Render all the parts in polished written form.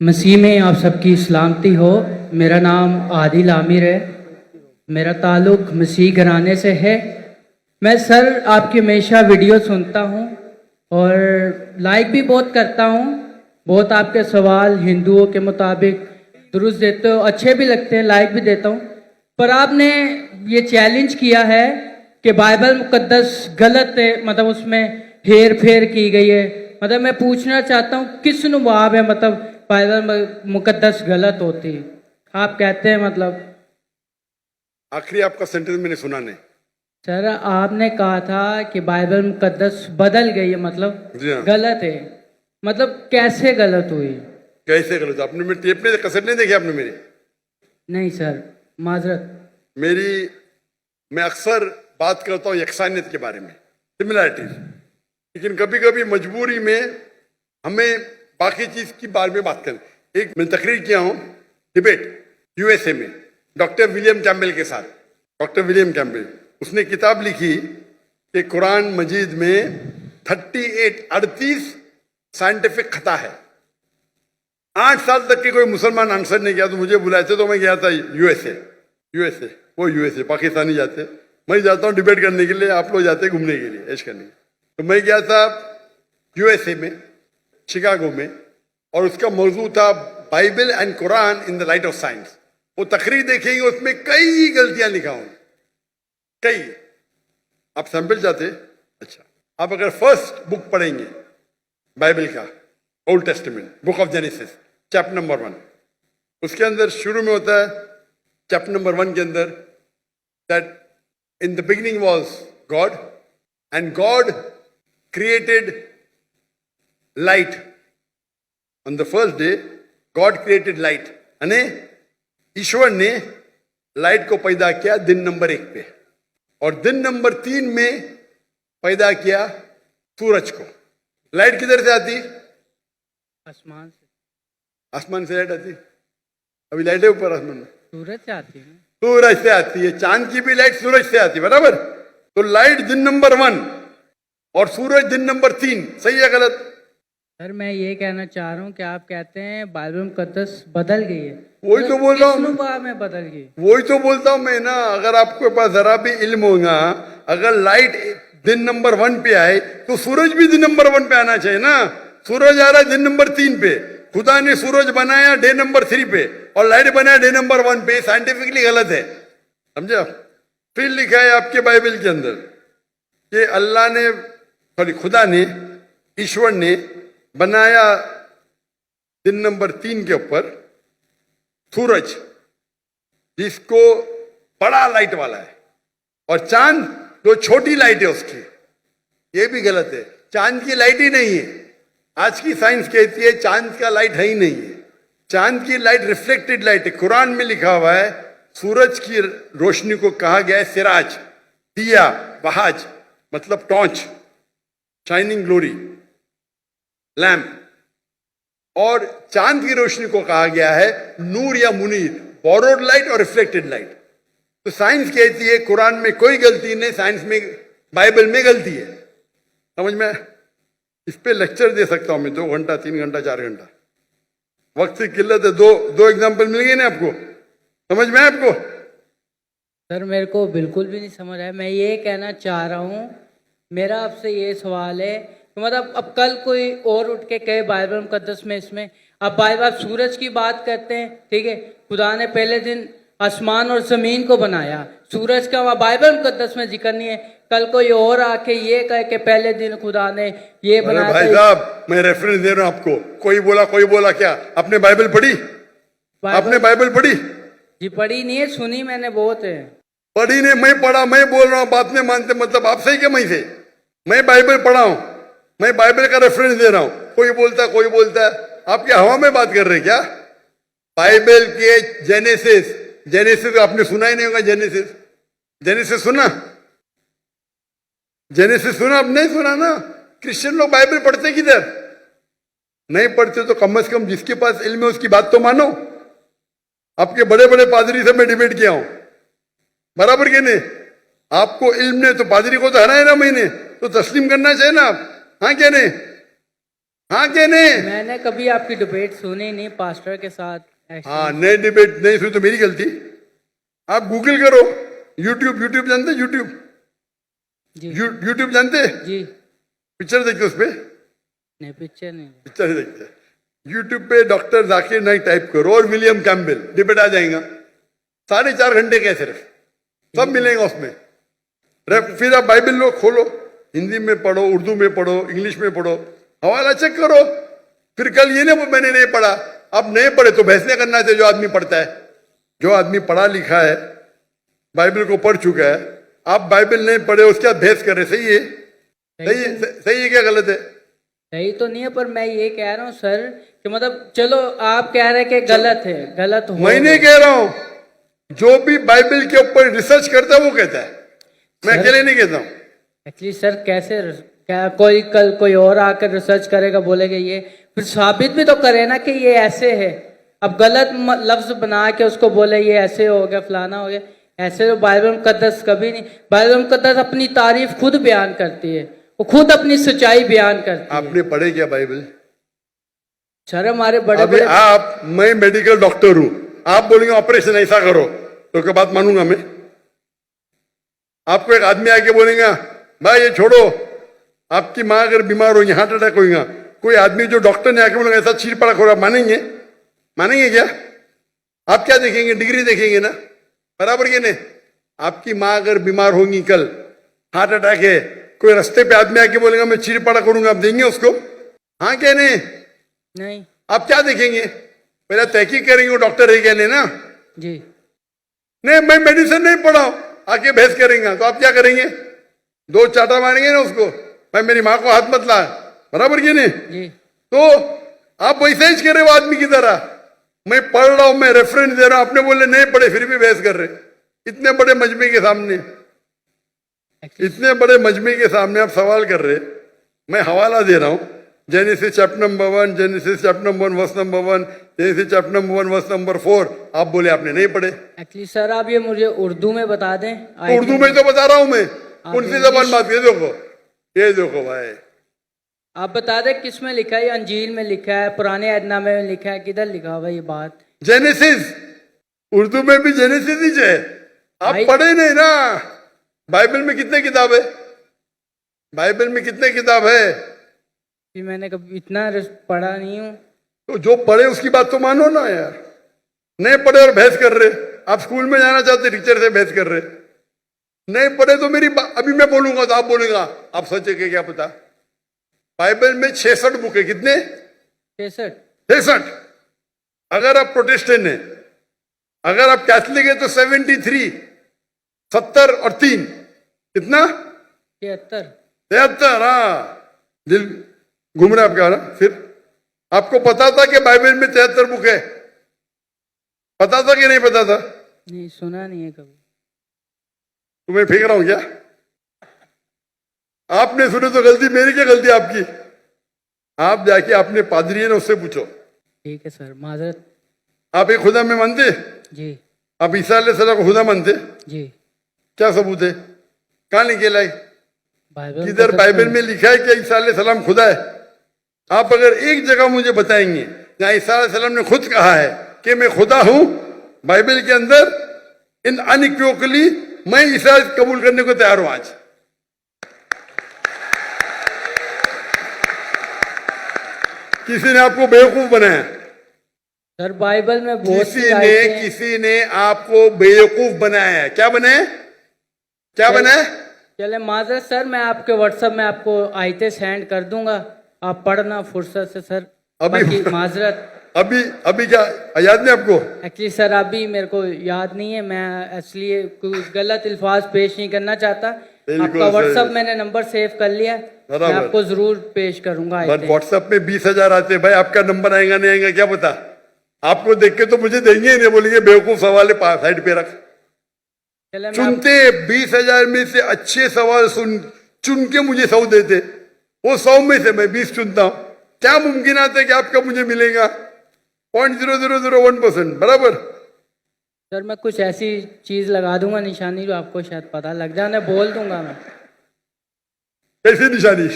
मसीह में आप सबकी सलामती हो। मेरा नाम आदिल आमिर है। मेरा ताल्लुक़ मसीह घराने से है। मैं सर आपकी हमेशा वीडियो सुनता हूँ और लाइक भी बहुत करता हूँ। बहुत आपके सवाल हिंदुओं के मुताबिक दुरुस्त देते हो, अच्छे भी लगते हैं, लाइक भी देता हूँ। पर आपने ये चैलेंज किया है कि बाइबल मुकद्दस गलत है, मतलब उसमें हेर फेर की गई है। मतलब मैं पूछना चाहता हूँ किस नुबाब है, मतलब बाइबल मुकद्दस गलत होती है, आप कहते हैं मतलब। आखिरी आपका सेंटेंस मैंने सुना नहीं। सर आपने कहा था कि बाइबल मुकद्दस बदल गई है, मतलब जी हाँ। गलत है। मतलब कैसे गलत हुई? कैसे गलत? आपने मेरी टेप नहीं, कैसेट नहीं देखी आपने मेरी? नहीं सर, माजरत। मेरी मैं अक्सर बात करता हूँ यकसानियत के बारे में, सिमिलैरिटीज, लेकिन कभी कभी मजबूरी में हमें बाकी चीज के बारे में बात करें। एक मैं तकरीर किया हूँ डिबेट यूएसए में डॉक्टर विलियम कैम्बेल के साथ। डॉक्टर विलियम कैम्बेल, उसने किताब लिखी कि कुरान मजीद में 38 साइंटिफिक खता है। 8 साल तक के कोई मुसलमान आंसर नहीं किया, तो मुझे बुलाए थे, तो मैं गया था यूएसए। वो यूएसए, पाकिस्तानी जाते, मैं जाता हूँ डिबेट करने के लिए, आप लोग जाते घूमने के लिए, ऐश करने। तो मैं गया था यूएसए में, शिकागो में, और उसका मौजू था Bible and Quran in the light of science. वो तकरीर देखेंगे, उसमें कई गलतियां लिखा हूं, कई। आप सैंपल चाहते? अच्छा, आप अगर फर्स्ट बुक पढ़ेंगे बाइबल का, old testament, book of genesis, chapter number 1, उसके अंदर शुरू में होता है, चैप्टर नंबर 1 के अंदर, that in the beginning was God and God created light. On the first day God created light, यानी ईश्वर ने लाइट को पैदा किया दिन नंबर 1 पे, और दिन नंबर 3 में पैदा किया सूरज को। लाइट किधर से आती? आसमान से। आसमान से लाइट आती? अभी लाइट है ऊपर आसमान में? सूरज से आती है। सूरज से आती है। चांद की भी लाइट सूरज से आती है, बराबर? तो लाइट दिन नंबर 1 और सूरज दिन नंबर 3, सही है गलत? सर मैं ये कहना चाह रहा हूँ कि आप कहते हैं बाइबल मुकद्दस बदल गई है। वही तो बोल रहा हूँ, में बदल गई। वही तो बोलता हूं मैं ना। अगर आपके पास जरा भी इल्म होगा, अगर लाइट दिन नंबर 1 पे आए तो सूरज भी दिन नंबर 1 पे आना चाहिए ना। सूरज आ रहा है दिन नंबर 3 पे, खुदा ने सूरज बनाया डे नंबर 3 पे और लाइट बनाया डे नंबर 1 पे। साइंटिफिकली गलत है, समझे आप? फिर लिखा है आपके बाइबल के अंदर कि अल्लाह ने, सॉरी, खुदा ने, ईश्वर ने बनाया दिन नंबर 3 के ऊपर सूरज, जिसको बड़ा लाइट वाला है, और चांद जो छोटी लाइट है उसकी। ये भी गलत है, चांद की लाइट ही नहीं है। आज की साइंस कहती है चांद का लाइट है ही नहीं है। चांद की लाइट रिफ्लेक्टेड लाइट है। कुरान में लिखा हुआ है सूरज की रोशनी को कहा गया है सिराज, दिया, बहाज, मतलब टॉर्च, शाइनिंग ग्लोरी, लैम्प। और चांद की रोशनी को कहा गया है नूर या मुनीर, बोरोड लाइट और रिफ्लेक्टेड लाइट। तो साइंस कहती है कुरान में कोई गलती नहीं, साइंस में, बाइबल में गलती है। समझ में? इस पे लेक्चर दे सकता हूं मैं 2 घंटा, 3 घंटा, 4 घंटा। वक्त की किल्लत है। दो एग्जाम्पल मिल गए ना आपको? समझ में आपको? सर मेरे को बिल्कुल भी नहीं समझ आया। मैं ये कहना चाह रहा हूँ, मेरा आपसे ये सवाल है, तो मतलब अब कल कोई और उठ के कहे बाइबल मुकद्दस में, इसमें अब बाइबल, आप सूरज की बात करते हैं, ठीक है, खुदा ने पहले दिन आसमान और जमीन को बनाया, सूरज का वहाँ बाइबल मुकद्दस में जिक्र नहीं है। कल कोई और आके ये कहे कि पहले दिन खुदा ने ये बनाया। भाई साहब, मैं रेफरेंस दे रहा हूं आपको। कोई बोला क्या? आपने बाइबल पढ़ी? आपने बाइबल पढ़ी? जी पढ़ी नहीं है, सुनी मैंने बहुत है। पढ़ी नहीं, मैं पढ़ा, मैं बोल रहा हूँ, बात नहीं मानते, मतलब आप सही क्या मैं से? मैं बाइबल पढ़ा हूं, मैं बाइबल का रेफरेंस दे रहा हूं। कोई बोलता है, आप क्या हवा में बात कर रहे हैं क्या? बाइबल के जेनेसिस आपने सुना ही नहीं होगा। जेनेसिस सुना? जेनेसिस सुना? आप नहीं सुना ना। क्रिश्चियन लोग बाइबल पढ़ते किधर? नहीं पढ़ते तो कम से कम जिसके पास इल्म है उसकी बात तो मानो। आपके बड़े बड़े पादरी से मैं डिबेट किया हूं, बराबर के नहीं? आपको इल्म ने तो पादरी को तो हराया ना मैंने, तो तस्लीम करना चाहिए ना आप। हाँ क्या नहीं? हाँ क्या नहीं? मैंने कभी आपकी डिबेट सुनी नहीं पास्टर के साथ ऐसे। हाँ, नई डिबेट नहीं सुनी तो मेरी गलती। आप गूगल करो, यूट्यूब, यूट्यूब जानते? यूट्यूब, जी यूट्यूब जानते? जी। पिक्चर देखते उस पे? नहीं, पिक्चर नहीं। पिक्चर देखते। यूट्यूब पे डॉक्टर जाकिर नाइक टाइप करो और विलियम कैम्पबेल, डिबेट आ जाएगा। 4.5 घंटे के सिर्फ, सब मिलेगा उसमें। फिर आप बाइबल लो, खोलो, हिंदी में पढ़ो, उर्दू में पढ़ो, इंग्लिश में पढ़ो, हवाला चेक करो। फिर कल ये ना मैंने नहीं पढ़ा, अब नहीं पढ़े तो बहस नहीं करना चाहिए। जो आदमी पढ़ता है, जो आदमी पढ़ा लिखा है, बाइबल को पढ़ चुका है, आप बाइबल नहीं पढ़े उसके बाद बहस कर रहे, सही है? सही है क्या गलत है? सही तो नहीं है, पर मैं ये कह रहा हूँ सर कि मतलब चलो आप कह रहे हैं कि गलत है, गलत हो। मैं नहीं कह रहा हूं, जो भी बाइबल के ऊपर रिसर्च करता है वो कहता है, मैं अकेले नहीं कहता हूं। एक्चुअली सर कैसे, क्या कोई कल कोई और आकर रिसर्च करेगा, बोलेगा ये, फिर साबित भी तो करे ना कि ये ऐसे है। अब गलत लफ्ज बना के उसको बोले ये ऐसे हो गया, फलाना हो गया, ऐसे तो बाइबल मुकद्दस कभी नहीं। बाइबल मुकद्दस अपनी तारीफ खुद बयान करती है, वो खुद अपनी सच्चाई बयान करती है। आपने पढ़े क्या बाइबल? सर हमारे बड़े अभी बड़े आप, मैं मेडिकल डॉक्टर हूं, आप बोलेंगे ऑपरेशन ऐसा करो तो क्या बात मानूंगा मैं? आपको एक आदमी आके बोलेगा भाई ये छोड़ो, आपकी माँ अगर बीमार होगी, हार्ट अटैक होगा, कोई आदमी जो डॉक्टर ने आके बोलेगा ऐसा चीर पड़ा खोरा, मानेंगे? मानेंगे क्या? आप क्या देखेंगे? डिग्री देखेंगे ना, बराबर के नहीं? आपकी माँ अगर बीमार होगी कल, हार्ट अटैक है, कोई रास्ते पे आदमी आके बोलेगा मैं चीर पड़ा करूंगा, आप देंगे उसको? हाँ क्या नहीं? नहीं आप क्या देखेंगे? पहले तहकीक करेंगे वो डॉक्टर है क्या नहीं ना? जी। नहीं मैं मेडिसिन नहीं पढ़ा हूं, आके बहस करेंगे तो आप क्या करेंगे? 2 चाटा मारेंगे ना उसको, भाई मेरी माँ को हाथ मत ला, बराबर की नहीं? जी तो आप वैसे ही करे वो आदमी की तरह, मैं पढ़ रहा हूं, मैं रेफरेंस दे रहा हूं, आपने बोले नहीं पढ़े फिर भी बहस कर रहे। इतने बड़े मजमे के सामने, इतने बड़े मजमे के सामने आप सवाल कर रहे, मैं हवाला दे रहा हूं, Genesis chapter number 1, Genesis chapter number 1 verse number 1, Genesis chapter number 1 verse number 4, आप बोले आपने नहीं पढ़े। एक्चुअली सर आप ये मुझे उर्दू में बता दें। तो उर्दू में तो बता रहा हूं मैं, कौन सी जबान बात? ये देखो, ये देखो भाई, आप बता दें किस में लिखा है? अंजील में लिखा है, पुराने अहदनामे में लिखा है, किधर लिखा हुआ ये बात? जेनेसिस, उर्दू में भी जेनेसिस ही है। आप पढ़े नहीं ना? बाइबल में कितने किताब है? बाइबल में कितने किताब है? कि मैंने कभी इतना पढ़ा नहीं हूँ। तो जो पढ़े उसकी बात तो मानो ना यार। नहीं पढ़े और बहस कर रहे, आप स्कूल में जाना चाहते टीचर से बहस कर रहे, नहीं पढ़े तो मेरी अभी मैं बोलूंगा तो आप बोलेगा आप सच है क्या पता? बाइबल में 66 बुक है, कितने? 66। अगर आप प्रोटेस्टेंट हैं, अगर आप कैथलिक है तो 73, 70 और 3 कितना? 73। हाँ, दिल घूम रहा आपका ना। फिर आपको पता था कि बाइबल में 73 बुक है? पता था कि नहीं पता था? नहीं, सुना नहीं है कभी। तुम्हें फेंक रहा हूं क्या? आपने सुने तो गलती मेरी, क्या गलती आपकी? आप जाके अपने पादरी है ना उससे पूछो। ठीक है सर, माजरत। आप एक खुदा में मानते? जी। आप ईसा अलैहिस्सलाम को खुदा मानते? जी। क्या सबूत है? कहां लिखे लाई? बाइबल किधर बाइबल में लिखा है कि ईसा अलैहिस्सलाम खुदा है? आप अगर एक जगह मुझे बताएंगे जहां ईसा अलैहिस्सलाम ने खुद कहा है कि मैं खुदा हूं, बाइबल के अंदर इन अनइक्विवोकली मैं ईसा कबूल करने को तैयार हूं आज। किसी ने आपको बेवकूफ बनाया? सर बाइबल में बहुत किसी ने आपको बेवकूफ बनाया है। क्या बनाए? क्या बनाए? चले माजरत सर, मैं आपके व्हाट्सएप में आपको आयतें सेंड कर दूंगा, आप पढ़ना फुर्सत से सर। अभी माजरत अभी क्या याद नहीं आपको? एक्चुअली सर अभी मेरे को याद नहीं है, मैं इसलिए कुछ गलत अल्फाज पेश नहीं करना चाहता। आपका व्हाट्सएप मैंने नंबर सेव कर लिया, मैं आपको जरूर पेश करूंगा। व्हाट्सएप में 20,000 आते भाई, आपका नंबर आएगा नहीं आएगा क्या पता? आपको देख के तो मुझे देंगे ही नहीं, बोलेंगे बेवकूफ सवाल है साइड पे रख। चुनते 20,000 में से अच्छे सवाल चुन के मुझे 100 देते, वो 100 में से मैं 20 चुनता हूं। क्या मुमकिन आता है कि आपका मुझे मिलेगा? 0.0001%, बराबर। सर मैं कुछ ऐसी चीज लगा दूंगा निशानी जो आपको शायद पता लग जाए, बोल दूंगा मैं। कैसी निशानी?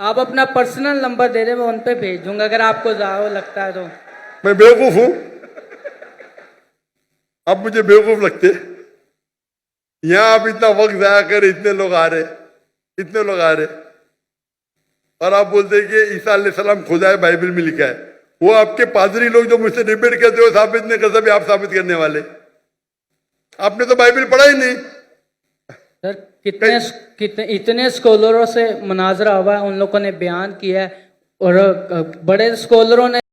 आप अपना पर्सनल नंबर दे दे, मैं उन पे भेज दूंगा अगर आपको ज़्यादा लगता है तो। मैं बेवकूफ हूं? आप मुझे बेवकूफ लगते? यहां आप इतना वक्त जाया कर, इतने लोग आ रहे, इतने लोग आ रहे, और आप बोलते हैं कि ईसा अलैहिस्सलाम खुदा है, बाइबल में लिखा है। वो आपके पादरी लोग जो मुझसे डिबेट करते हो साबित नहीं कर सकते, आप साबित करने वाले। आपने तो बाइबल पढ़ा ही नहीं। सर कितने इतने स्कॉलरों से मुनाजरा हुआ है, उन लोगों ने बयान किया है, और बड़े स्कॉलरों ने